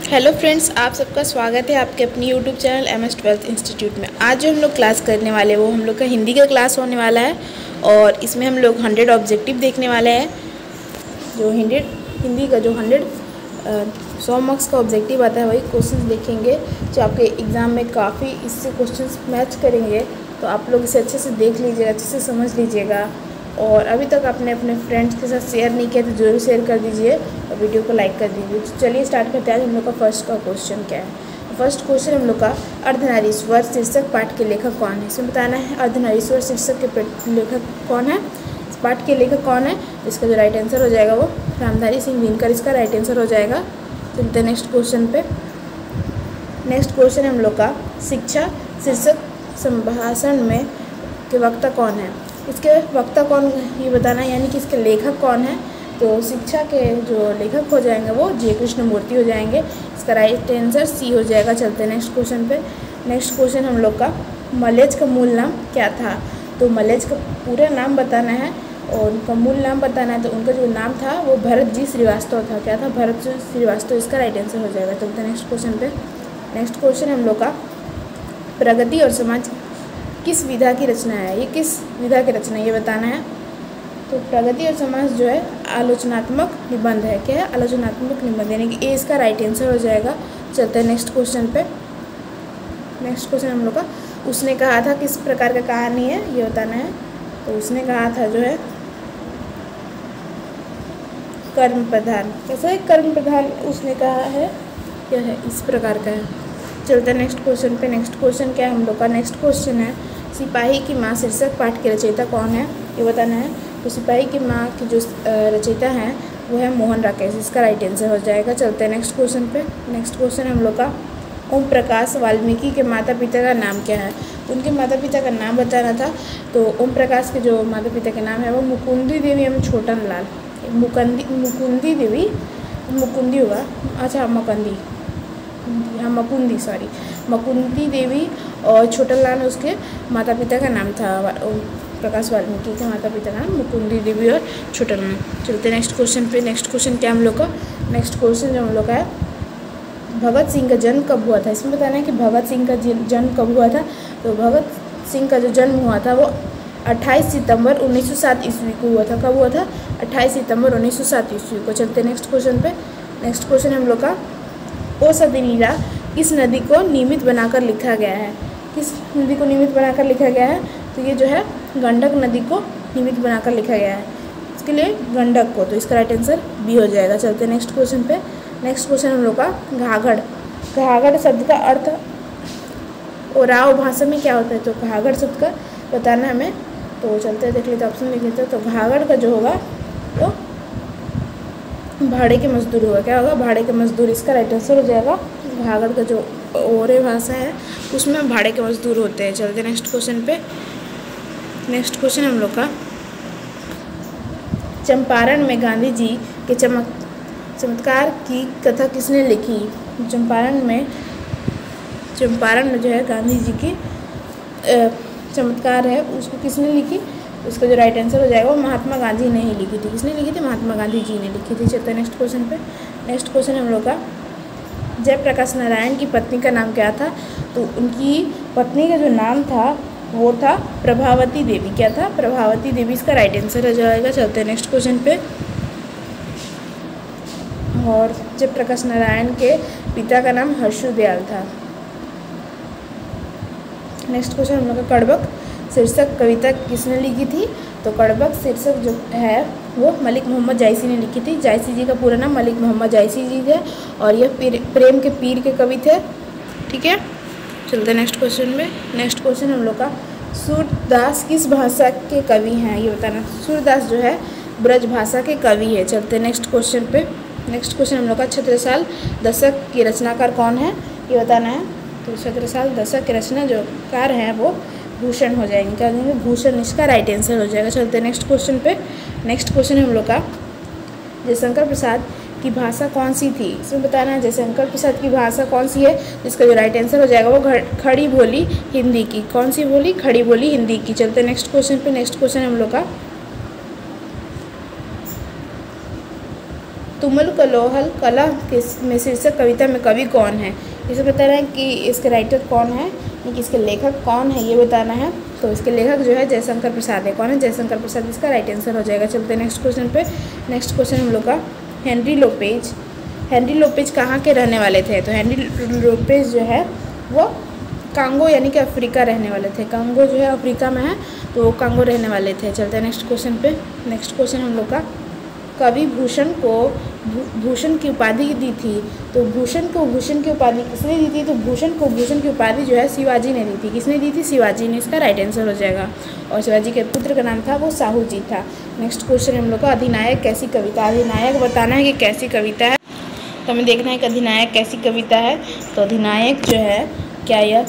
Hello friends, आप सबका स्वागत है आपके अपनी यूट्यूब चैनल MS12 इंस्टीट्यूट में। आज जो हम लोग क्लास करने वाले हैं वो हम लोग का हिंदी का क्लास होने वाला है और इसमें हम लोग 100 ऑब्जेक्टिव देखने वाले हैं। जो हिंदी का जो 100 मार्क्स का ऑब्जेक्टिव आता है वही क्वेश्चंस देखेंगे जो आपके एग्ज़ाम में काफ़ी इससे क्वेश्चंस मैच करेंगे। तो आप लोग इसे अच्छे से देख लीजिएगा, अच्छे से समझ लीजिएगा। और अभी तक आपने अपने फ्रेंड्स के साथ शेयर नहीं किया तो ज़रूर शेयर कर दीजिए और वीडियो को लाइक कर दीजिए। तो चलिए स्टार्ट करते हैं। हम लोग का फर्स्ट का क्वेश्चन क्या है। फर्स्ट क्वेश्चन हम लोग का अर्धनारीश्वर शीर्षक पाठ के लेखक कौन है। इसमें बताना है अर्धनारीश्वर शीर्षक के लेखक कौन है, इस पाठ के लेखक कौन है। इसका जो राइट आंसर हो जाएगा वो रामधारी सिंह दिनकर इसका राइट आंसर हो जाएगा। चलते नेक्स्ट क्वेश्चन पे। नेक्स्ट क्वेश्चन हम लोग का शिक्षा शीर्षक संभाषण में के वक्ता कौन है। इसके वक्ता कौन ये बताना है, यानी कि इसके लेखक कौन है। तो शिक्षा के जो लेखक हो जाएंगे वो J कृष्णमूर्ति हो जाएंगे। इसका राइट आंसर C हो जाएगा। चलते हैं नेक्स्ट क्वेश्चन पे। नेक्स्ट क्वेश्चन हम लोग का मलेच्छ का मूल नाम क्या था। तो मलेच्छ का पूरा नाम बताना है और उनका मूल नाम बताना है। तो उनका जो नाम था वो भरत जी श्रीवास्तव था। क्या था? भरत जी श्रीवास्तव इसका राइट आंसर हो जाएगा। चलते हैं नेक्स्ट क्वेश्चन पे। नेक्स्ट क्वेश्चन हम लोग का प्रगति और समाज किस विधा की रचना है। ये किस विधा की रचना है ये बताना है। तो प्रगति और समाज जो है आलोचनात्मक निबंध है। क्या है? आलोचनात्मक निबंध, यानी कि ए इसका राइट आंसर हो जाएगा। चलते हैं नेक्स्ट क्वेश्चन पे। नेक्स्ट क्वेश्चन हम लोग का उसने कहा था किस प्रकार का कहानी है ये बताना है। तो उसने कहा था जो है कर्म प्रधान। कैसा है? कर्म प्रधान उसने कहा है, क्या है? इस प्रकार का है। चलते हैं नेक्स्ट क्वेश्चन पे। नेक्स्ट क्वेश्चन क्या है हम लोग का। नेक्स्ट क्वेश्चन है सिपाही की माँ शीर्षक पाठ के रचयिता कौन है ये बताना है। तो सिपाही की माँ की जो रचयिता हैं वो है मोहन राकेश, इसका राइट आंसर हो जाएगा। चलते हैं नेक्स्ट क्वेश्चन पे। नेक्स्ट क्वेश्चन हम लोग का ओम प्रकाश वाल्मीकि के माता पिता का नाम क्या है। उनके माता पिता का नाम बताना था। तो ओम प्रकाश के जो माता पिता के नाम है वो मुकुंदी देवी एवं छोटन लाल। मुकुंदी देवी, मुकुंदी होगा, अच्छा मकंदी, हाँ मकुंदी देवी और छोटन लाल उसके माता पिता का नाम था। प्रकाश वाल्मीकि के माता पिता का नाम मुकुंदी देवी और छोटन लाल। चलते नेक्स्ट क्वेश्चन पे। नेक्स्ट क्वेश्चन क्या हम लोग का। नेक्स्ट क्वेश्चन जो हम लोग का है भगत सिंह का जन्म कब हुआ था। इसमें बताना है कि भगत सिंह का जन्म कब हुआ था। तो भगत सिंह का जो जन्म हुआ था वो 28 सितंबर 1907 ईस्वी को हुआ था। कब हुआ था? 28 सितंबर 1907 ईस्वी को। चलते नेक्स्ट क्वेश्चन पे। नेक्स्ट क्वेश्चन हम लोग का औषधि नीरा किस नदी को नियमित बनाकर लिखा गया है। किस नदी को नियमित बनाकर लिखा गया है। तो ये जो है गंडक नदी को नियमित बनाकर लिखा गया है। इसके लिए गंडक को, तो इसका राइट आंसर B हो जाएगा। चलते हैं नेक्स्ट क्वेश्चन पे। नेक्स्ट क्वेश्चन हम लोग का घाघर। घाघर शब्द का अर्थ ओराव भाषा में क्या होता है। तो घाघर शब्द का बताना है हमें। तो चलते हैं देख लेते, ऑप्शन लिख लेते हैं। तो घाघर का जो होगा तो भाड़े के मजदूर होगा। क्या होगा? भाड़े के मजदूर, इसका राइट आंसर हो जाएगा। घाघर का जो ओरे भाषा है उसमें भाड़े के मजदूर होते हैं। चलते नेक्स्ट क्वेश्चन पे। नेक्स्ट क्वेश्चन हम लोग का चंपारण में गांधी जी के चमत्कार की कथा किसने लिखी। चंपारण में जो है गांधी जी की चमत्कार है उसको किसने लिखी। उसका जो राइट आंसर हो जाएगा वो महात्मा गांधी ने ही लिखी थी। किसने लिखी थी? महात्मा गांधी जी ने लिखी थी। चलते हैं नेक्स्ट क्वेश्चन पे। नेक्स्ट क्वेश्चन हम लोग का जयप्रकाश नारायण की पत्नी का नाम क्या था। तो उनकी पत्नी का जो नाम था वो था प्रभावती देवी। क्या था? प्रभावती देवी, इसका राइट आंसर हो जाएगा। चलते हैं नेक्स्ट क्वेश्चन पे। और जयप्रकाश नारायण के पिता का नाम हर्षुदयाल था। नेक्स्ट क्वेश्चन हम लोग का कड़बक शीर्षक कविता किसने लिखी थी। तो कड़बक शीर्षक जो है वो मलिक मोहम्मद जायसी ने लिखी थी। जायसी जी का पूरा नाम मलिक मोहम्मद जायसी जी थे और यह प्रेम के पीर के कवि थे। ठीक है, चलते नेक्स्ट क्वेश्चन में। नेक्स्ट क्वेश्चन हम लोग का सूरदास किस भाषा के कवि हैं ये बताना। सूरदास जो है ब्रज भाषा के कवि है। चलते नेक्स्ट क्वेश्चन पे। नेक्स्ट क्वेश्चन हम लोग का छत्रसाल दशक की रचनाकार कौन है ये बताना है। तो छत्रसाल दशक के रचना जो कार हैं वो भूषण हो जाएंगे। क्या देंगे? भूषण, इसका राइट आंसर हो जाएगा। चलते नेक्स्ट क्वेश्चन पे। नेक्स्ट क्वेश्चन हम लोग का जयशंकर प्रसाद की भाषा कौन सी थी। इसमें बताना है जयशंकर प्रसाद की भाषा कौन सी है। जिसका जो राइट आंसर हो जाएगा वो खड़ी बोली हिंदी की। कौन सी बोली? खड़ी बोली हिंदी की। चलते नेक्स्ट क्वेश्चन पे। नेक्स्ट क्वेश्चन हम लोग का तुमुल कलोहल कला में शीर्षक कविता में कवि कौन है। इसे बताना है कि इसके राइटर कौन है, कि इसके लेखक कौन है, ये बताना है। तो इसके लेखक जो है जयशंकर प्रसाद है। कौन है? जयशंकर प्रसाद इसका राइट आंसर हो जाएगा। चलते हैं नेक्स्ट क्वेश्चन पे। नेक्स्ट क्वेश्चन हम लोग का हेनरी लोपेज। हेनरी लोपेज कहाँ के रहने वाले थे? तो हेनरी लोपेज जो है वो कांगो यानी कि अफ्रीका रहने वाले थे। कांगो जो है अफ्रीका में है, तो वो कांगो रहने वाले थे। चलते हैं नेक्स्ट क्वेश्चन पे। नेक्स्ट क्वेश्चन हम लोग का कवि भूषण को भूषण की उपाधि दी थी। तो भूषण को भूषण की उपाधि किसने दी थी? तो भूषण को भूषण की उपाधि जो है शिवाजी ने दी थी। किसने दी थी? शिवाजी ने। इसका राइट आंसर हो जाएगा। और शिवाजी के पुत्र का नाम था वो साहू जी था। नेक्स्ट क्वेश्चन हम लोग का अधिनायक कैसी कविता। अधिनायक बताना है कि कैसी कविता है। तो हमें देखना है कि अधिनायक कैसी कविता है। तो अधिनायक जो है क्या यह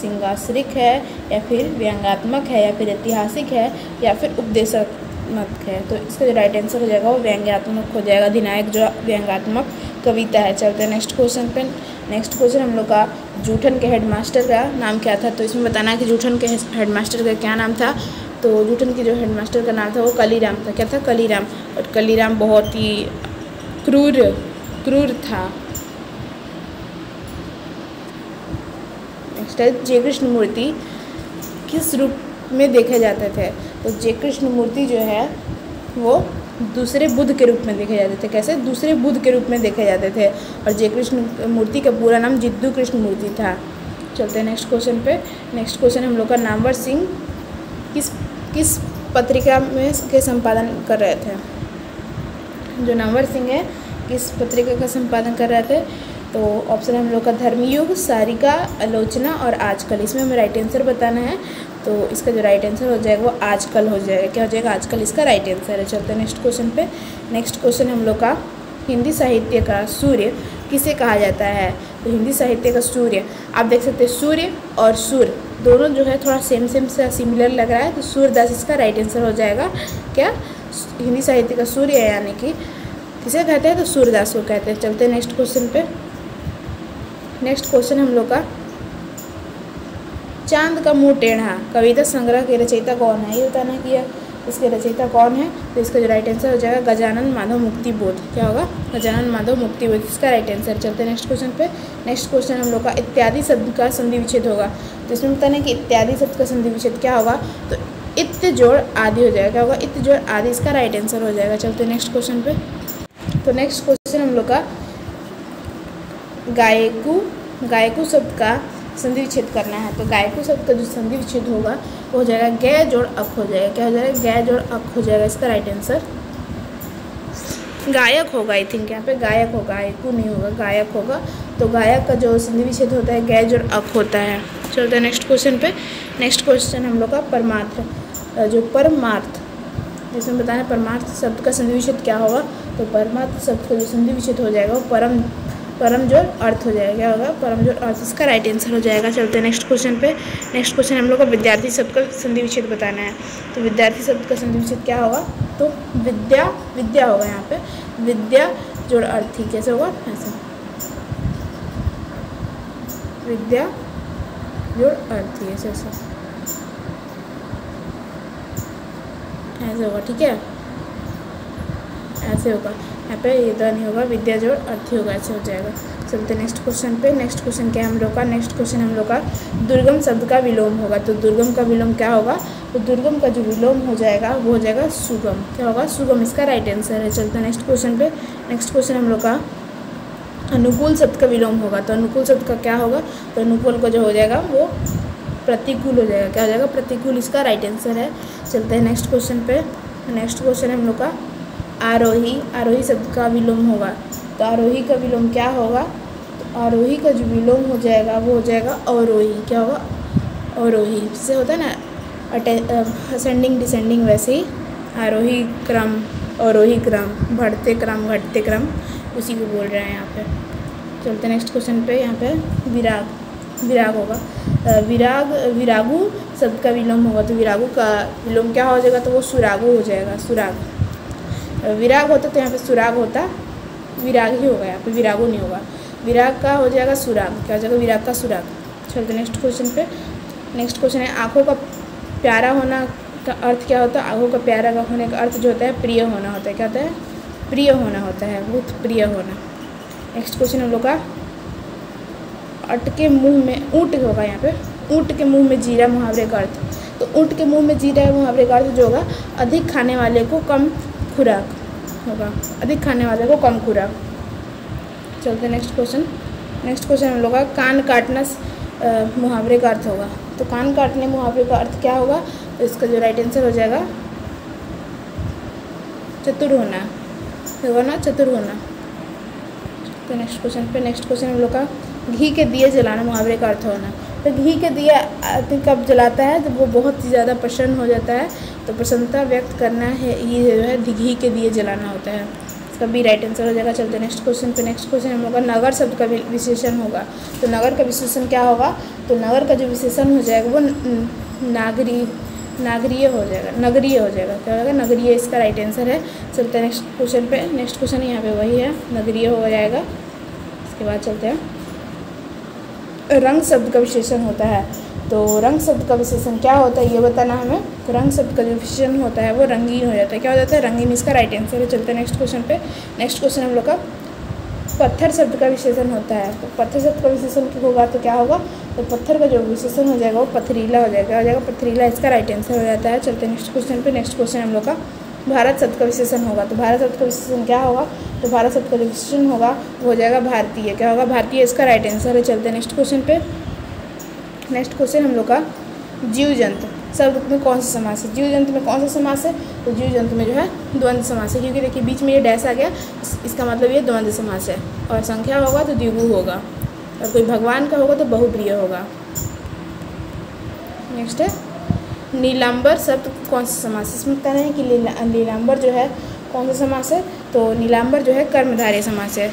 सिंगासरिक है, या फिर व्यंग्यात्मक है, या फिर ऐतिहासिक है, या फिर उपदेशात्मक है। तो इसका जो राइट आंसर हो जाएगा वो व्यंग्यात्मक हो जाएगा। अधिनायक जो व्यंग्यात्मक कविता है। चलते हैं नेक्स्ट क्वेश्चन पे। नेक्स्ट क्वेश्चन हम लोग का जूठन के हेडमास्टर का नाम क्या था। तो इसमें बताना है कि जूठन के हेडमास्टर का क्या नाम था। तो जूठन के जो हेडमास्टर का नाम था वो कलीराम था। क्या था? कलीराम। और कलीराम बहुत ही क्रूर था। नेक्स्ट है जय कृष्णमूर्ति किस रूप में देखे जाते थे। तो जय कृष्णमूर्ति जो है वो दूसरे बुद्ध के रूप में देखे जाते थे। कैसे? दूसरे बुद्ध के रूप में देखे जाते थे। और जय कृष्णमूर्ति का पूरा नाम जिद्दू कृष्णमूर्ति था। चलते हैं नेक्स्ट क्वेश्चन पे। नेक्स्ट क्वेश्चन हम लोग का नामवर सिंह किस पत्रिका में के संपादन कर रहे थे। जो नामवर सिंह है किस पत्रिका का संपादन कर रहे थे। तो ऑप्शन हम लोग का धर्मयुग, सारिका, आलोचना और आजकल। इसमें हमें राइट आंसर बताना है। तो इसका जो राइट आंसर हो जाएगा वो आजकल हो जाएगा। क्या हो जाएगा? आजकल इसका राइट आंसर है। चलते हैं नेक्स्ट क्वेश्चन पे। नेक्स्ट क्वेश्चन हम लोग का हिंदी साहित्य का सूर्य किसे कहा जाता है। तो हिंदी साहित्य का सूर्य आप देख सकते हैं, सूर्य और सुर दोनों जो है थोड़ा सेम सा सिमिलर लग रहा है। तो सूरदास इसका राइट आंसर हो जाएगा। क्या? हिंदी साहित्य का सूर्य है, यानी कि किसे कहते हैं? तो सूरदास को कहते हैं। चलते हैं नेक्स्ट क्वेश्चन पे। नेक्स्ट क्वेश्चन हम लोग का चांद का मुंह टेढ़ा कविता संग्रह के रचयिता कौन है। ये बताना कि इसके रचयिता कौन है। तो इसका जो राइट आंसर हो जाएगा गजानन माधव मुक्तिबोध। क्या होगा? गजानन माधव मुक्तिबोध इसका राइट आंसर। चलते हैं नेक्स्ट क्वेश्चन पे। नेक्स्ट क्वेश्चन हम लोग का इत्यादि शब्द का संधि विच्छेद होगा। तो इसमें बताना है कि इत्यादि शब्द का संधि विच्छेद क्या होगा। तो इत्य जोड़ आदि हो जाएगा। क्या होगा? इत्य जोड़ आदि इसका राइट आंसर हो जाएगा। चलते हैं नेक्स्ट क्वेश्चन पे। तो नेक्स्ट क्वेश्चन हम लोग का गायकू शब्द का संधि विच्छेद करना है। तो गायकू शब्द का जो संधि विच्छेद होगा वो हो जाएगा गै जोड़ अक हो जाएगा। क्या हो जाएगा? गै जोड़ अक हो जाएगा। इसका राइट आंसर गायक होगा। आई थिंक यहाँ पे गायक होगा, गायकू नहीं होगा, गायक होगा। तो गायक का जो संधि विच्छेद होता है गै जोड़ अक होता है। चलते हैं नेक्स्ट क्वेश्चन पे। नेक्स्ट क्वेश्चन हम लोग का परमार्थ जिसमें बताना है परमार्थ शब्द का संधि विच्छेद क्या होगा। तो परमार्थ शब्द का जो संधि विच्छेद हो जाएगा वो परम जोड़ अर्थ हो जाएगा। क्या होगा? परम जोड़ अर्थ इसका राइट आंसर हो जाएगा। चलते हैं नेक्स्ट क्वेश्चन पे। नेक्स्ट क्वेश्चन हम लोग को विद्यार्थी शब्द का संधि विच्छेद बताना है। तो विद्यार्थी शब्द का संधि विच्छेद क्या होगा। तो विद्या होगा। यहाँ पे विद्या जोड़ अर्थी कैसे होगा? ऐसा विद्या जोड़ अर्थी ऐसे होगा। ठीक है, ऐसे होगा। यहाँ पे ये तो नहीं होगा, विद्या जोड़ अर्थी होगा, ऐसे हो जाएगा। चलते नेक्स्ट क्वेश्चन पे। नेक्स्ट क्वेश्चन क्या है हम लोग का। नेक्स्ट क्वेश्चन हम लोग का दुर्गम शब्द का विलोम होगा। तो दुर्गम का विलोम क्या होगा। तो दुर्गम का जो विलोम हो जाएगा वो हो जाएगा सुगम। क्या होगा? सुगम इसका राइट आंसर है। चलते हैं नेक्स्ट क्वेश्चन पे। नेक्स्ट क्वेश्चन हम लोग का अनुकूल शब्द का विलोम होगा। तो अनुकूल शब्द का क्या होगा। तो अनुकूल का जो हो जाएगा वो प्रतिकूल हो जाएगा। क्या हो जाएगा? प्रतिकूल इसका राइट आंसर है। चलते हैं नेक्स्ट क्वेश्चन पे। नेक्स्ट क्वेश्चन हम लोग का आरोही शब्द का विलोम होगा। तो आरोही का विलोम क्या होगा। तो आरोही का जो विलोम हो जाएगा वो हो जाएगा अवरोही। क्या होगा? अवरोही। जिससे होता है ना असेंडिंग डिसेंडिंग, वैसे ही आरोही क्रम, अवरोही क्रम, बढ़ते क्रम, घटते क्रम, उसी को बोल रहे हैं यहाँ पे। चलते नेक्स्ट क्वेश्चन पे। यहाँ पे विराग होगा। विरागु शब्द का विलोम होगा। तो विरागु का विलोम क्या हो जाएगा। तो वो सुरागु हो जाएगा। सुराग विराग होता तो यहाँ पे सुराग होता, विराग ही होगा। यहाँ पे विरागु नहीं होगा। विराग का हो जाएगा सुराग। क्या हो जाएगा? विराग का सुराग। चलते नेक्स्ट क्वेश्चन पे। नेक्स्ट क्वेश्चन है आँखों का प्यारा होना का अर्थ क्या होता है। आँखों का प्यारा होने का अर्थ जो होता है प्रिय होना होता है। क्या होता है? प्रिय होना होता है, बहुत प्रिय होना। नेक्स्ट क्वेश्चन हम लोग का अट के मुँह में ऊँट होगा यहाँ पे, ऊँट के मुँह में जीरा मुहावरे का अर्थ। तो ऊँट के मुँह में जीरा मुहावरे का अर्थ जो होगा अधिक खाने वाले को कम खुराक होगा, अधिक खाने वाले को कम खुराक। चलते नेक्स्ट क्वेश्चन। नेक्स्ट क्वेश्चन हम लोग का कान काटना मुहावरे का अर्थ होगा। तो कान काटने मुहावरे का अर्थ क्या होगा? तो इसका जो राइट आंसर हो जाएगा चतुर होना होगा ना, चतुर होना। तो नेक्स्ट क्वेश्चन पे नेक्स्ट क्वेश्चन हम लोग का घी के दिए जलाना मुहावरे का अर्थ होना। तो घी के दिए आदमी कब जलाता है? जब वो बहुत ही ज़्यादा प्रसन्न हो जाता है, तो प्रसन्नता व्यक्त करना है, ये जो है घी के दिए जलाना होता है। इसका भी राइट आंसर हो जाएगा। चलते नेक्स्ट क्वेश्चन पे। नेक्स्ट क्वेश्चन हम लोग का नगर शब्द का विशेषण होगा। तो नगर का विशेषण क्या होगा? तो नगर का जो विशेषण हो जाएगा वो नागरीय हो जाएगा, नगरीय हो जाएगा। क्या होगा? नगरीय इसका राइट आंसर है। चलते हैं नेक्स्ट क्वेश्चन पे। नेक्स्ट क्वेश्चन यहाँ पे वही है, नगरीय हो जाएगा। इसके बाद चलते हैं रंग शब्द का विशेषण होता है। तो रंग शब्द का विशेषण क्या होता है ये बताना हमें। तो रंग शब्द का जो विशेषण होता है वो रंगीन हो जाता है। क्या हो जाता है? रंगीन इसका राइट आंसर है। चलते हैं नेक्स्ट क्वेश्चन पे। नेक्स्ट क्वेश्चन हम लोग का पत्थर शब्द का विशेषण होता है। तो पत्थर शब्द का विशेषण होगा तो क्या होगा? तो पत्थर का जो विशेषण हो जाएगा वो पथरीला हो जाएगा। हो जाएगा पथरीला, इसका राइट आंसर हो जाता है। चलते हैं नेक्स्ट क्वेश्चन पे। नेक्स्ट क्वेश्चन हम लोग का भारत शब्द का विशेषण होगा। तो भारत शब्द का विशेषण क्या होगा? तो भारत शब्द का जो विशेषण होगा वो हो जाएगा भारतीय। क्या होगा? भारतीय, इसका राइट आंसर है। चलते हैं नेक्स्ट क्वेश्चन पे। नेक्स्ट क्वेश्चन हम लोग का जीव जंतु शब्द में कौन सा समास है? जीव जंतु में कौन सा समास है? तो जीव जंतु में जो है द्वंद्व समास है, क्योंकि देखिए बीच में ये डैश आ गया, इसका मतलब ये द्वंद्व समास है। और संख्या होगा तो द्विगु होगा, और कोई भगवान का होगा तो बहुप्रिय होगा। नेक्स्ट है नीलांबर शब्द कौन सा समास है? इसमें कहना है कि नीलांबर जो है कौन सा समास है? तो नीलांबर जो है कर्मधारय समास है।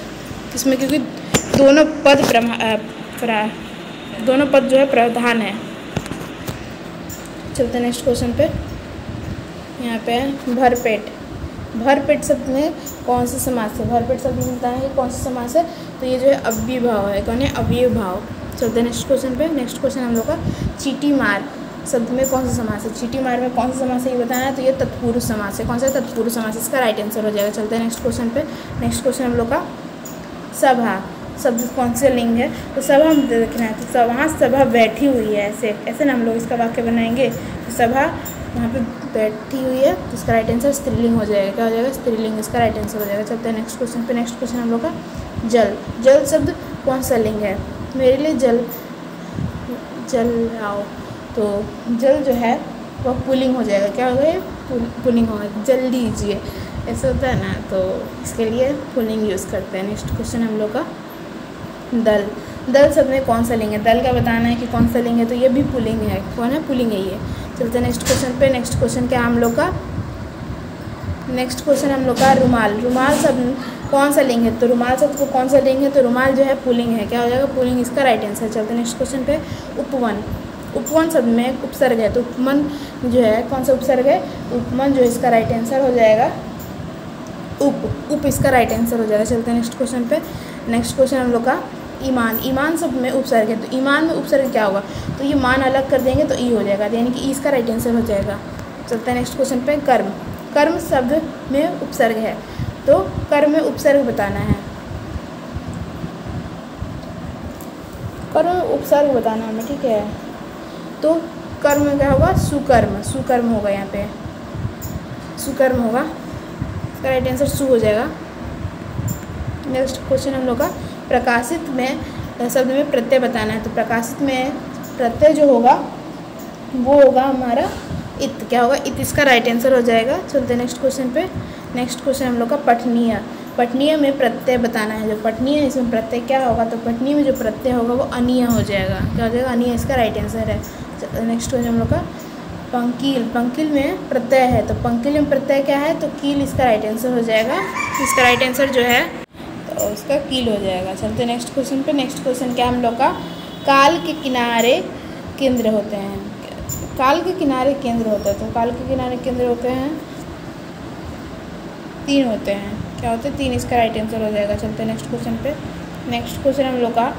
इसमें क्योंकि दोनों पद जो है प्रधान है। चलते हैं नेक्स्ट क्वेश्चन पे। यहाँ पे है भरपेट। भरपेट शब्द में कौन सा समास है? भरपेट शब्द में बताना है कि कौन सा समास है। तो ये जो है अव्यय भाव है। कौन है? अव्यय भाव। चलते हैं नेक्स्ट क्वेश्चन पे। नेक्स्ट क्वेश्चन हम लोग का चीटी मार शब्द में कौन सा समास है? चीटी मार में कौन सा समास है ये बताना है। तो ये तत्पुरुष समास है। कौन सा? तत्पुरुष समास, इसका राइट आंसर हो जाएगा। चलते हैं नेक्स्ट क्वेश्चन पे। नेक्स्ट क्वेश्चन हम लोग का सभा शब्द कौन से लिंग है? तो सभा हम देखना है। तो वहाँ सभा बैठी हुई है, ऐसे ऐसे ना हम लोग इसका वाक्य बनाएंगे। तो सभा यहाँ पे बैठी हुई है, तो इसका राइट आंसर स्त्रीलिंग हो जाएगा। क्या हो जाएगा? स्त्रीलिंग, इसका राइट आंसर हो जाएगा। चलते हैं नेक्स्ट क्वेश्चन पे। नेक्स्ट क्वेश्चन हम लोग का जल। जल शब्द कौन सा लिंग है? मेरे लिए जल आओ। तो जल जो है वह पुल्लिंग हो जाएगा। क्या होगा? ये पुल्लिंग होगा। जल लीजिए, ऐसा होता है ना, तो इसके लिए पुल्लिंग यूज़ करते हैं। नेक्स्ट क्वेश्चन हम लोग का दल। दल शब्द में कौन सा लिंग है? दल का बताना है कि कौन सा लिंग है। तो ये भी पुल्लिंग है। कौन है? पुल्लिंग है ये। चलते हैं नेक्स्ट क्वेश्चन पे। नेक्स्ट क्वेश्चन क्या हम लोग का? नेक्स्ट क्वेश्चन हम लोग का रुमाल। रुमाल शब्द कौन सा लिंग है? तो रुमाल शब्द को कौन सा लिंग है? तो रुमाल जो है पुल्लिंग है। क्या हो जाएगा? पुल्लिंग, इसका राइट आंसर। चलते हैं नेक्स्ट क्वेश्चन पे। उपवन। उपवन शब्द में उपसर्ग है। तो उपमन जो है कौन सा उपसर्ग है? उपमन जो इसका राइट आंसर हो जाएगा उप, इसका राइट आंसर हो जाएगा। चलते हैं नेक्स्ट क्वेश्चन पे। नेक्स्ट क्वेश्चन हम लोग का ईमान। ईमान शब्द में उपसर्ग है। तो ईमान में उपसर्ग क्या होगा? तो ये मान अलग कर देंगे तो ई हो जाएगा, यानी कि ई इसका राइट आंसर हो जाएगा। चलते हैं नेक्स्ट क्वेश्चन पे। कर्म। कर्म शब्द में उपसर्ग है। तो कर्म में उपसर्ग बताना है। कर्म में उपसर्ग बताना हमें, ठीक है। तो कर्म में क्या होगा? सुकर्म। सुकर्म होगा, यहाँ पे सुकर्म होगा, इसका राइट आंसर सु हो जाएगा। नेक्स्ट क्वेश्चन हम लोग का प्रकाशित में शब्द में प्रत्यय बताना है। तो प्रकाशित में प्रत्यय जो होगा वो होगा हमारा इत। क्या होगा? इत, इसका राइट आंसर हो जाएगा। चलते हैं नेक्स्ट क्वेश्चन पे। नेक्स्ट क्वेश्चन हम लोग का पठनीय। पठनीय में प्रत्यय बताना है। जो पठनीय इसमें प्रत्यय क्या होगा? तो पठनीय में जो प्रत्यय होगा वो अनीय हो जाएगा। क्या हो जाएगा? अनीय, इसका राइट आंसर है। नेक्स्ट क्वेश्चन हम लोग का पंकील। पंकील में प्रत्यय है। तो पंकील में प्रत्यय क्या है? तो कील, इसका राइट आंसर हो जाएगा। इसका राइट आंसर जो है तो उसका कील हो जाएगा। चलते नेक्स्ट क्वेश्चन पे। नेक्स्ट क्वेश्चन क्या हम लोग का? काल के किनारे केंद्र होते हैं। काल के किनारे केंद्र होता है। तो काल के किनारे केंद्र होते हैं 3 होते हैं। क्या होते हैं? 3, इसका राइट आंसर हो जाएगा। चलते हैं नेक्स्ट क्वेश्चन पे। नेक्स्ट क्वेश्चन हम लोग का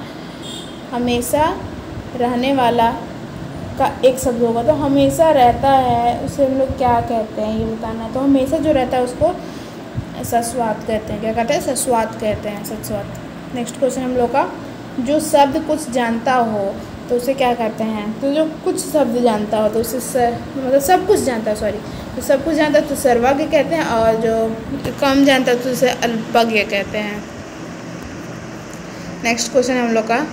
हमेशा रहने वाला का एक शब्द होगा। तो हमेशा रहता है उसे हम लोग क्या कहते हैं ये बताना है। तो हमेशा जो रहता है उसको सस्वात कहते हैं। क्या कहते हैं? सस्वात कहते हैं, सस्वात। नेक्स्ट क्वेश्चन हम लोग का, जो शब्द कुछ जानता हो तो उसे क्या कहते हैं? तो जो कुछ शब्द जानता हो तो उसे मतलब सब कुछ जानता है, सॉरी, तो सब कुछ जानता है तो सर्वज्ञ कहते हैं, और जो कम जानता है तो उसे अल्पज्ञ कहते हैं। नेक्स्ट क्वेश्चन हम लोग का,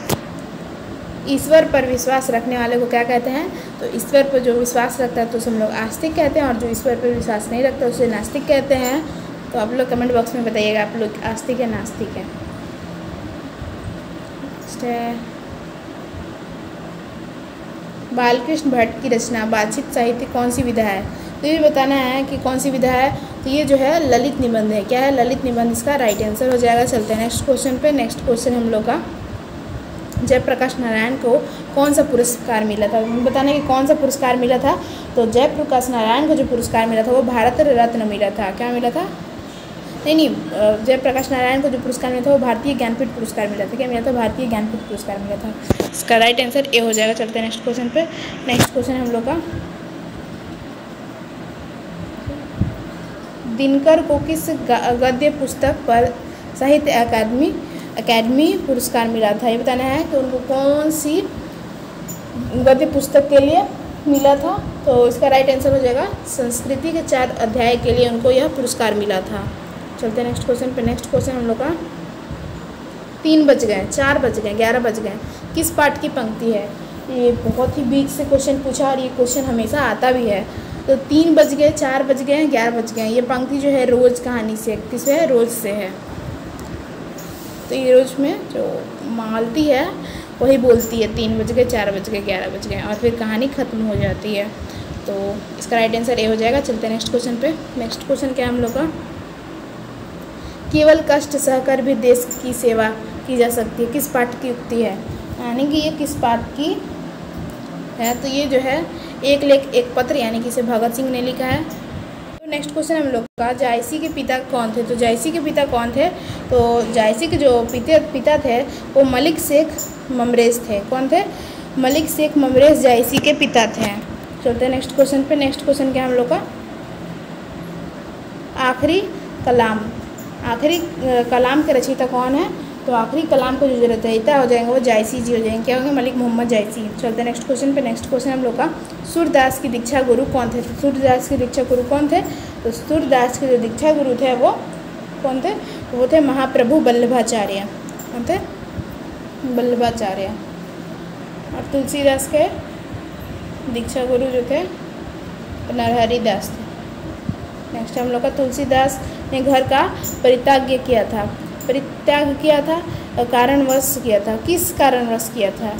ईश्वर पर विश्वास रखने वाले को क्या कहते हैं? तो ईश्वर पर जो विश्वास रखता है तो उसे हम लोग आस्तिक कहते हैं, और जो ईश्वर पर विश्वास नहीं रखता उसे नास्तिक कहते हैं। तो आप लोग कमेंट बॉक्स में बताइएगा आप लोग आस्तिक है नास्तिक है। बालकृष्ण भट्ट की रचना वाचिक साहित्य कौन सी विधा है? तो ये बताना है कि कौन सी विधा है। तो ये जो है ललित निबंध है। क्या है? ललित निबंध इसका राइट आंसर हो जाएगा। चलते हैं नेक्स्ट क्वेश्चन पे। नेक्स्ट क्वेश्चन हम लोग का, जयप्रकाश नारायण को कौन सा पुरस्कार मिला था? बताना कि कौन सा पुरस्कार मिला था। तो जयप्रकाश नारायण को जो पुरस्कार मिला था वो भारत रत्न मिला था। क्या मिला था? नहीं, जयप्रकाश नारायण को जो पुरस्कार मिला था वो भारतीय ज्ञानपीठ पुरस्कार मिला था। क्या मिला था? भारतीय ज्ञानपीठ पुरस्कार मिला था। इसका राइट आंसर ए हो जाएगा। चलते हैं नेक्स्ट क्वेश्चन पे। नेक्स्ट क्वेश्चन हम लोग का, दिनकर को किस गद्य पुस्तक पर साहित्य अकादमी पुरस्कार मिला था? ये बताना है कि उनको कौन सी गद्य पुस्तक के लिए मिला था। तो इसका राइट आंसर हो जाएगा संस्कृति के 4 अध्याय के लिए उनको यह पुरस्कार मिला था। चलते हैं नेक्स्ट क्वेश्चन पे। नेक्स्ट क्वेश्चन हम लोग का, 3 बज गए, 4 बज गए, 11 बज गए, किस पाठ की पंक्ति है? ये बहुत ही बीच से क्वेश्चन पूछा और ये क्वेश्चन हमेशा आता भी है। तो 3 बज गए, 4 बज गए, 11 बज गए, ये पंक्ति जो है रोज़ कहानी से, किससे है? रोज़ से है। तो ये रोज़ में जो मालती है वही बोलती है 3 बज गए, 4 बज गए, 11 बज गए, और फिर कहानी ख़त्म हो जाती है। तो इसका राइट आंसर ए हो जाएगा। चलते हैं नेक्स्ट क्वेश्चन पे। नेक्स्ट क्वेश्चन क्या है हम लोग का, केवल कष्ट सहकर भी देश की सेवा की जा सकती है, किस पाठ की उक्ति है? यानी कि ये किस पाठ की है? तो ये जो है एक लेख एक पत्र, यानी कि इसे भगत सिंह ने लिखा है। तो नेक्स्ट क्वेश्चन हम लोग का, जायसी के पिता कौन थे? तो जायसी के पिता कौन थे? तो जायसी के जो पिता थे वो मलिक शेख ममरेज थे। कौन थे? मलिक शेख ममरेज जायसी के पिता थे। चलते हैं नेक्स्ट क्वेश्चन पे। नेक्स्ट क्वेश्चन क्या हम लोग का, आखिरी कलाम कलाम के रचयिता कौन है? तो आखिरी कलाम को जो रचयिता हो जाएंगे वो जायसी जी हो जाएंगे। क्या होंगे? मलिक मोहम्मद जायसी। चलते हैं नेक्स्ट क्वेश्चन पे। नेक्स्ट क्वेश्चन हम लोग का, सूरदास की दीक्षा गुरु कौन थे? तो सूरदास के दीक्षा गुरु कौन थे? तो सूरदास के जो दीक्षा गुरु थे वो कौन थे? तो वो थे महाप्रभु वल्लभाचार्य। कौन थे? वल्लभाचार्य। और तुलसीदास के दीक्षा गुरु जो थे नरहरि दास थे। नेक्स्ट हम लोग का, तुलसीदास ने घर का परित्याग किया था, कारणवश किया था। किस कारणवश किया था?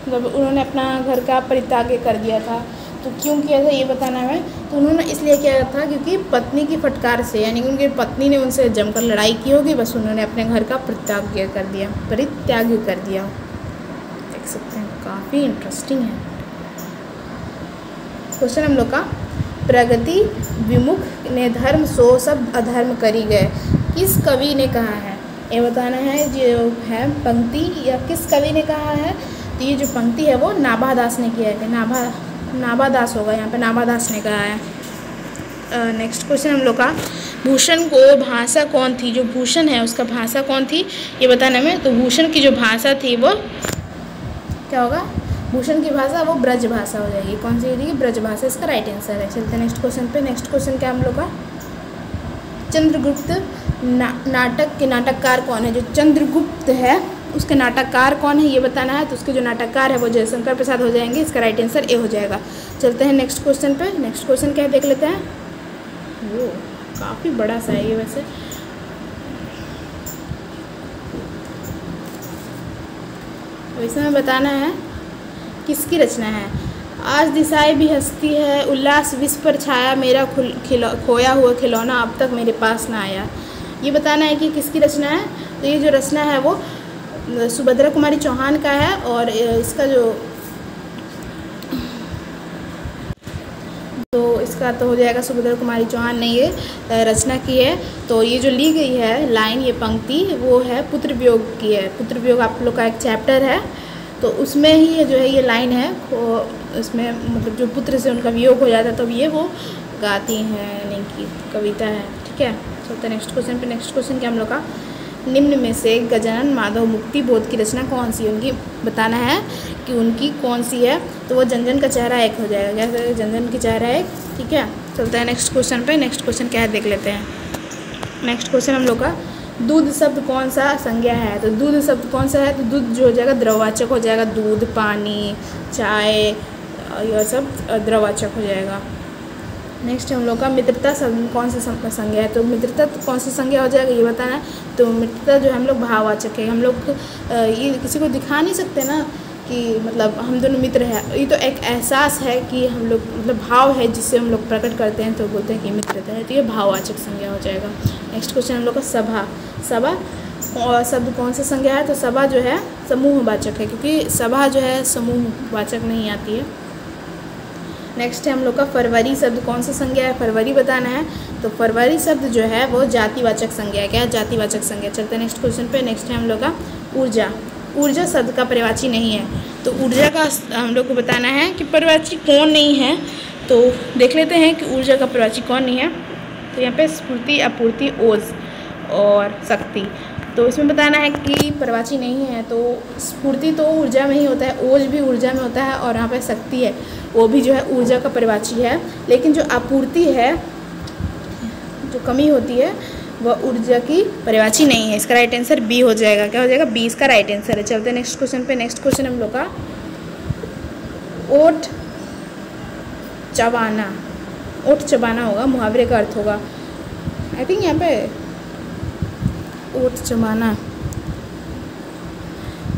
मतलब उन्होंने अपना घर का परित्याग कर दिया था। तो क्यों किया था ये बताना है। तो उन्होंने इसलिए किया था क्योंकि पत्नी की फटकार से, यानी कि उनकी पत्नी ने उनसे जमकर लड़ाई की होगी, बस उन्होंने अपने घर का परित्याग कर दिया। देख सकते हैं, काफ़ी इंटरेस्टिंग है क्वेश्चन हम लोग का, प्रगति विमुख ने धर्म सो सब अधर्म करी गए, किस कवि ने कहा है? ये बताना है जो है पंक्ति, या किस कवि ने कहा है। तो ये जो पंक्ति है वो नाभादास ने किया है। नाभादास होगा यहाँ पे, नाभादास ने कहा है। नेक्स्ट क्वेश्चन हम लोग का, भूषण को भाषा कौन थी? जो भूषण है उसका भाषा कौन थी ये बताना में। तो भूषण की जो भाषा थी वो क्या होगा? भूषण की भाषा वो ब्रज भाषा हो जाएगी। कौन सी होगी? ब्रज भाषा। इसका राइट आंसर है। चलते हैं नेक्स्ट क्वेश्चन पे। नेक्स्ट क्वेश्चन क्या हम लोग का, चंद्रगुप्त नाटक के नाटककार कौन है? जो चंद्रगुप्त है उसके नाटककार कौन है ये बताना है। तो उसके जो नाटककार है वो जयशंकर प्रसाद हो जाएंगे। इसका राइट आंसर ए हो जाएगा। चलते हैं नेक्स्ट क्वेश्चन पे। नेक्स्ट क्वेश्चन क्या है देख लेते हैं। वो काफ़ी बड़ा सा है ये वैसे। इसमें बताना है किसकी रचना है। आज दिशाएं भी हंसती है, उल्लास विश्व पर छाया, मेरा खोया हुआ खिलौना अब तक मेरे पास ना आया। ये बताना है कि किसकी रचना है। तो ये जो रचना है वो सुभद्रा कुमारी चौहान का है, और इसका जो तो इसका तो हो जाएगा सुभद्रा कुमारी चौहान ने ये रचना की है। तो ये जो ली गई है लाइन, ये पंक्ति वो है पुत्र वियोग की है। पुत्र वियोग आप लोग का एक चैप्टर है, तो उसमें ही जो है ये लाइन है। उसमें मतलब जो पुत्र से उनका वियोग हो जाता है तब ये वो गाती हैं, यानी कि कविता है। ठीक है। चलते नेक्स्ट क्वेश्चन पे। नेक्स्ट क्वेश्चन क्या हम लोग का, निम्न में से गजानन माधव मुक्ति बोध की रचना कौन सी है, उनकी बताना है कि उनकी कौन सी है। तो वो जनजन का चेहरा एक हो जाएगा, जैसे जनजन की चेहरा एक, ठीक है। चलते हैं नेक्स्ट क्वेश्चन पे। नेक्स्ट क्वेश्चन क्या है देख लेते हैं। नेक्स्ट क्वेश्चन हम लोग का, दूध शब्द कौन सा संज्ञा है। तो दूध शब्द कौन सा है, तो दूध जो हो जाएगा द्रववाचक हो जाएगा, दूध, पानी, चाय, यह सब द्रववाचक हो जाएगा। नेक्स्ट हम लोग का, मित्रता शब्द कौन सा संज्ञा है। तो मित्रता तो कौन सी संज्ञा हो जाएगा ये बताना है। तो मित्रता जो है हम लोग भाववाचक है, हम लोग ये किसी को दिखा नहीं सकते ना कि मतलब हम दोनों मित्र हैं, ये तो एक एहसास है कि हम लोग मतलब भाव है जिससे हम लोग प्रकट करते हैं, तो बोलते हैं कि मित्रता है, तो ये भाववाचक संज्ञा हो जाएगा। नेक्स्ट क्वेश्चन हम लोग का, सभा। सभा शब्द कौन सा संज्ञा है। तो सभा जो है समूहवाचक है, क्योंकि सभा जो है समूहवाचक नहीं आती है। नेक्स्ट है हम लोग का, फरवरी शब्द कौन सा संज्ञा है, फरवरी बताना है। तो फरवरी शब्द जो है वो जातिवाचक संज्ञा है। क्या है, जातिवाचक संज्ञा। चलते हैं नेक्स्ट क्वेश्चन पे। नेक्स्ट है हम लोग का, ऊर्जा। ऊर्जा शब्द का पर्यायवाची नहीं है। तो ऊर्जा का हम लोग को बताना है कि पर्यायवाची कौन नहीं है। तो देख लेते हैं कि ऊर्जा का पर्यायवाची कौन नहीं है। तो यहाँ पे स्फूर्ति, आपूर्ति, ओज और शक्ति। तो इसमें बताना है कि पर्यायवाची नहीं है। तो स्फूर्ति तो ऊर्जा में ही होता है, ओज भी ऊर्जा में होता है, और यहाँ पे शक्ति है वो भी जो है ऊर्जा का पर्यायवाची है। लेकिन जो आपूर्ति है, जो कमी होती है, वह ऊर्जा की पर्यायवाची नहीं है। इसका राइट आंसर बी हो जाएगा। क्या हो जाएगा, बी इसका राइट आंसर है। चलते हैं नेक्स्ट क्वेश्चन पे। नेक्स्ट क्वेश्चन हम लोग का, ओठ चबाना। ओठ चबाना होगा, मुहावरे का अर्थ होगा आई थिंक यहाँ पे ओठ चबाना।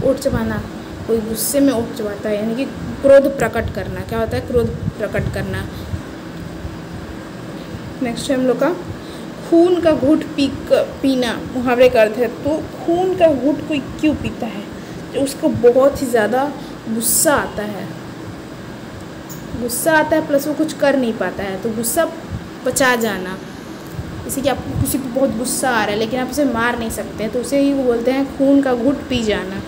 ओठ चबाना, कोई गुस्से में ओठ चबाता है, यानी कि क्रोध प्रकट करना। क्या होता है, क्रोध प्रकट करना। नेक्स्ट है हम लोग का, खून का घूंट पीना, मुहावरे का अर्थ है। तो खून का घूंट कोई क्यों पीता है, तो उसको बहुत ही ज़्यादा गुस्सा आता है। गुस्सा आता है प्लस वो कुछ कर नहीं पाता है, तो गुस्सा पचा जाना। जैसे कि आपको किसी को बहुत गुस्सा आ रहा है लेकिन आप उसे मार नहीं सकते हैं, तो उसे ही वो बोलते हैं खून का घूंट पी जाना।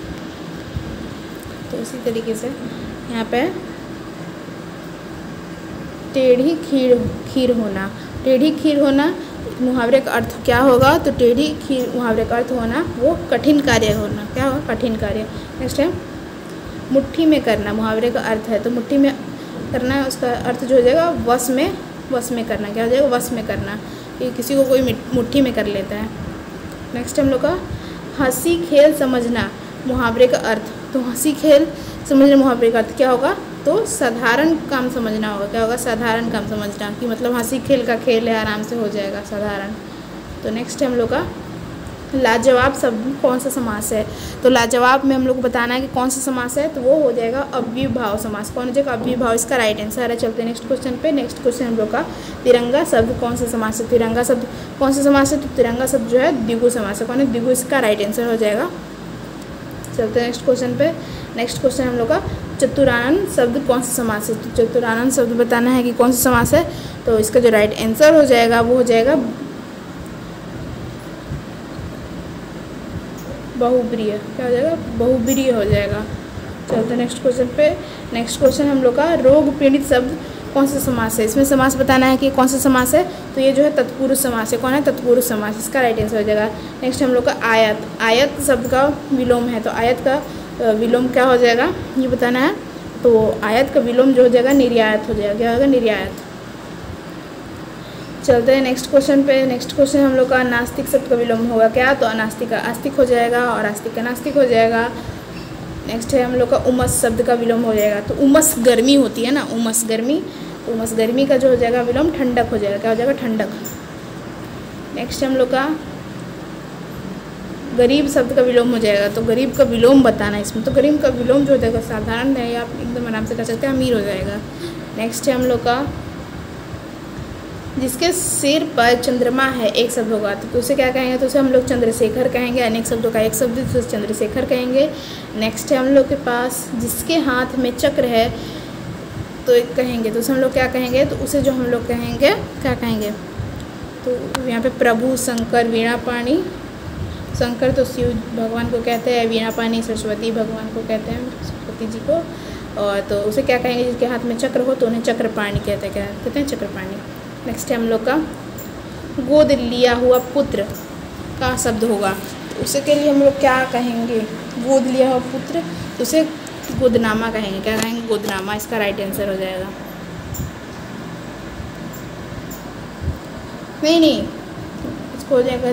तो इसी तरीके से यहाँ पे टेढ़ी खीर होना। टेढ़ी खीर होना मुहावरे का अर्थ क्या होगा, तो टेढ़ी खीर मुहावरे का अर्थ होना वो कठिन कार्य होना। क्या होगा, कठिन कार्य। नेक्स्ट है, मुट्ठी में करना, मुहावरे का अर्थ है। तो मुट्ठी में करना उसका अर्थ जो हो जाएगा वश में करना। क्या हो जाएगा, वश में करना। ये किसी को कोई मुट्ठी में कर लेता है। नेक्स्ट हम लोग का, हंसी खेल समझना, मुहावरे का अर्थ। तो हंसी खेल समझना मुहावरे का अर्थ क्या होगा, तो साधारण काम समझना होगा। क्या होगा, साधारण काम समझना, कि मतलब हंसी खेल का खेल है, आराम से हो जाएगा, साधारण। तो नेक्स्ट है हम लोग का, लाजवाब शब्द कौन सा समास है। तो लाजवाब में हम लोग को बताना है कि कौन सा समास है, तो वो हो जाएगा अव्ययभाव समास। कौन हो जाएगा, अव्ययभाव, इसका राइट आंसर है। चलते हैं नेक्स्ट क्वेश्चन पे। नेक्स्ट क्वेश्चन हम लोग का, तिरंगा शब्द कौन सा समास है। तिरंगा शब्द कौन सा समास है, तो तिरंगा शब्द जो है द्विगु समास है। कौन है, द्विगु, इसका राइट आंसर हो जाएगा। चलते हैं नेक्स्ट क्वेश्चन पे। नेक्स्ट क्वेश्चन हम लोग का, चतुरानन शब्द कौन सा समास है। तो चतुरानन शब्द बताना है कि कौन सा समास है। तो इसका जो राइट आंसर हो जाएगा वो हो जाएगा बहुब्रीय। क्या हो जाएगा, बहुब्रीय हो जाएगा। चलते हैं नेक्स्ट क्वेश्चन पे। नेक्स्ट क्वेश्चन हम लोग का, रोग पीड़ित शब्द कौन सा समास है। इसमें समास बताना है कि कौन सा समास है। तो ये जो है तत्पुरुष समास है। कौन है, तत्पुरुष समास, इसका राइट आंसर हो जाएगा। नेक्स्ट हम लोग का, आयत। आयत शब्द का विलोम है। तो आयत का विलोम क्या हो जाएगा ये बताना है। तो आयत का विलोम जो हो जाएगा निर्यात हो जाएगा। क्या होगा, निर्यात। चलते हैं नेक्स्ट क्वेश्चन पे। नेक्स्ट क्वेश्चन हम लोग का, नास्तिक शब्द का विलोम होगा क्या, तो अनास्तिक का आस्तिक हो जाएगा और आस्तिक का नास्तिक हो जाएगा। नेक्स्ट है हम लोग का, उमस शब्द का विलोम हो जाएगा। तो उमस गर्मी होती है ना, उमस गर्मी, तो उमस गर्मी का जो हो जाएगा विलोम ठंडक हो जाएगा। क्या हो जाएगा, ठंडक। नेक्स्ट हम लोग का, गरीब शब्द का विलोम हो जाएगा। तो गरीब का विलोम बताना है इसमें। तो गरीब का विलोम जो हो जाएगा साधारण है, आप एकदम आराम से कर सकते हैं, अमीर हो जाएगा। नेक्स्ट है हम लोग का, जिसके सिर पर चंद्रमा है, एक शब्द होगा। तो उसे क्या कहेंगे, तो उसे हम लोग चंद्रशेखर कहेंगे। अनेक शब्दों का एक शब्द, तो उसे चंद्रशेखर कहेंगे। नेक्स्ट है हम लोग के पास, जिसके हाथ में चक्र है, तो एक कहेंगे, तो उसे हम लोग क्या कहेंगे, तो उसे जो हम लोग कहेंगे क्या कहेंगे, तो यहाँ पे प्रभु, शंकर, वीणापाणी। शंकर तो शिव भगवान को कहते हैं, वीणापाणी सरस्वती भगवान को कहते हैं, सरस्वती जी को। और तो उसे क्या कहेंगे, जिसके हाथ में चक्र हो तो उन्हें चक्रपाणी कहते हैं। क्या कहते हैं, चक्रपाणी। नेक्स्ट है हम लोग का, गोद लिया हुआ पुत्र का शब्द होगा, तो उसके लिए हम लोग क्या कहेंगे? गोद लिया हुआ पुत्र, तो उसे गोदनामा कहेंगे। क्या कहेंगे? गोदनामा इसका राइट आंसर हो जाएगा। नहीं, इसको हो जाएगा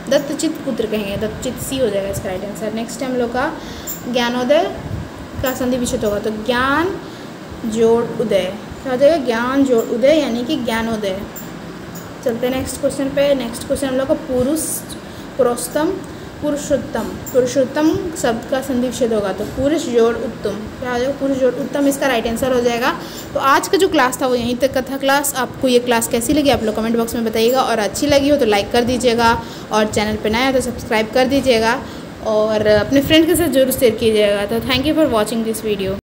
दत्तचित पुत्र कहेंगे, दत्तचित सी हो जाएगा इसका राइट आंसर। नेक्स्ट है हम लोग का ज्ञानोदय का संधि विच्छेद होगा, तो ज्ञान जोड़ उदय, क्या हो जाएगा? ज्ञान जोड़ उदय यानी कि ज्ञानोदय। चलते हैं नेक्स्ट क्वेश्चन पे। नेक्स्ट क्वेश्चन हम लोग का पुरुषोत्तम शब्द का संधि विच्छेद होगा, तो पुरुष जोड़ उत्तम, क्या हो जाएगा? पुरुष जोड़ उत्तम इसका राइट आंसर हो जाएगा। तो आज का जो क्लास था वो यहीं तक का था क्लास। आपको ये क्लास कैसी लगी आप लोग कमेंट बॉक्स में बताइएगा, और अच्छी लगी हो तो लाइक कर दीजिएगा, और चैनल पर नया हो तो सब्सक्राइब कर दीजिएगा, और अपने फ्रेंड के साथ जरूर शेयर कीजिएगा। तो thank you for watching this video.